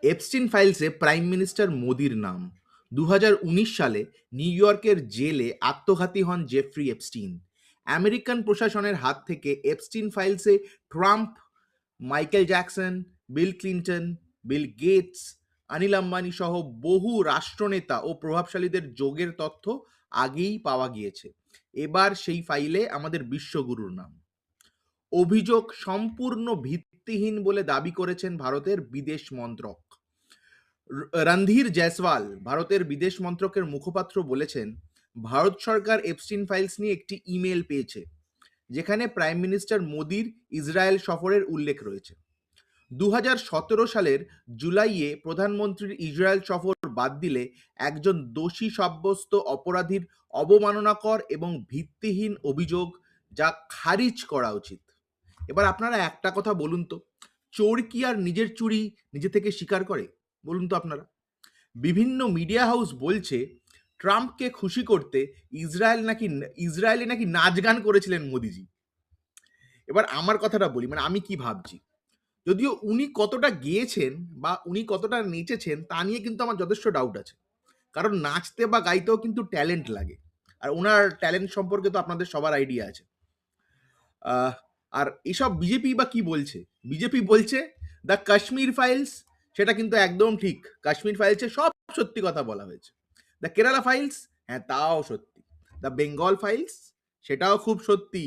Epstein ফাইলসে prime minister মোদির নাম। 2019 সালে নিউ ইয়র্কের জেলে আত্মঘাতী হন জেফ্রি এপস্টিন। আমেরিকান প্রশাসনের হাত থেকে এপস্টিন ফাইলসে Trump, Michael Jackson, Bill Clinton, Bill Gates, Anil Ambani সহ বহু রাষ্ট্রনেতা ও প্রভাবশালীদের যোগের তথ্য আগেই পাওয়া গিয়েছে। এবার সেই ফাইলে আমাদের বিশ্বগুরুর নাম। অভিযোগ সম্পূর্ণ ভিত্তিহীন বলে দাবি করেছেন ভারতের বিদেশ মন্ত্রক। রণধীর জয়সওয়াল, ভারতের বিদেশ মন্ত্রকের মুখপাত্র, বলেছেন ভারত সরকার এপস্টিন ফাইলস নিয়ে একটি ইমেল পেয়েছে যেখানে প্রাইম মিনিস্টার মোদির ইসরায়েল সফরের উল্লেখ রয়েছে। 2017 সালের জুলাইয়ে প্রধানমন্ত্রীর ইসরায়েল সফর বাদ দিলে একজন দোষী সাব্যস্ত অপরাধীর অবমাননাকর এবং ভিত্তিহীন অভিযোগ, যা খারিজ করা উচিত। এবার আপনারা একটা কথা বলুন তো, চোর কি আর নিজের চুরি নিজে থেকে স্বীকার করে? বলুন তো আপনারা। বিভিন্ন মিডিয়া হাউস বলছে ট্রাম্পকে খুশি করতে ইসরায়েলে নাকি নাচ গান করেছিলেন মোদিজি। এবার আমার কথাটা বলি, মানে আমি কি ভাবছি। যদিও উনি কতটা গেয়েছেন বা উনি কতটা নেচেছেন তা নিয়ে কিন্তু আমার যথেষ্ট ডাউট আছে, কারণ নাচতে বা গাইতেও কিন্তু ট্যালেন্ট লাগে, আর ওনার ট্যালেন্ট সম্পর্কে তো আপনাদের সবার আইডিয়া আছে। আহ, আর এসব বিজেপি বা কি বলছে? বিজেপি বলছে দ্য কাশ্মীর ফাইলস, সেটা কিন্তু একদম ঠিক। কাশ্মীর ফাইলসে সব সত্যি কথা বলা হয়েছে। দ্য কেরালা ফাইলস, হ্যাঁ তাও সত্যি। দ্য বেঙ্গল ফাইলস, সেটাও খুব সত্যি।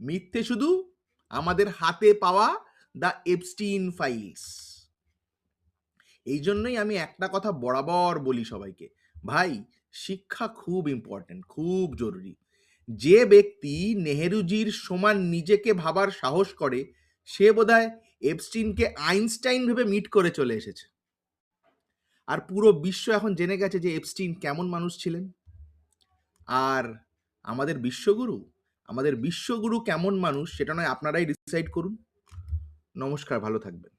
মিথ্যে শুধু আমাদের হাতে পাওয়া দ্য এপস্টিন ফাইলস। এই জন্যই আমি একটা কথা বরাবর বলি সবাইকে, ভাই শিক্ষা খুব ইম্পর্টেন্ট, খুব জরুরি। যে ব্যক্তি নেহেরুজির সমান নিজেকে ভাবার সাহস করে, সে বোধহয় এপস্টিনকে আইনস্টাইন ভেবে মিট করে চলে এসেছে। আর পুরো বিশ্ব এখন জেনে গেছে যে এপস্টিন কেমন মানুষ ছিলেন। আর আমাদের বিশ্বগুরু কেমন মানুষ সেটা নয় আপনারাই ডিসাইড করুন। নমস্কার, ভালো থাকবেন।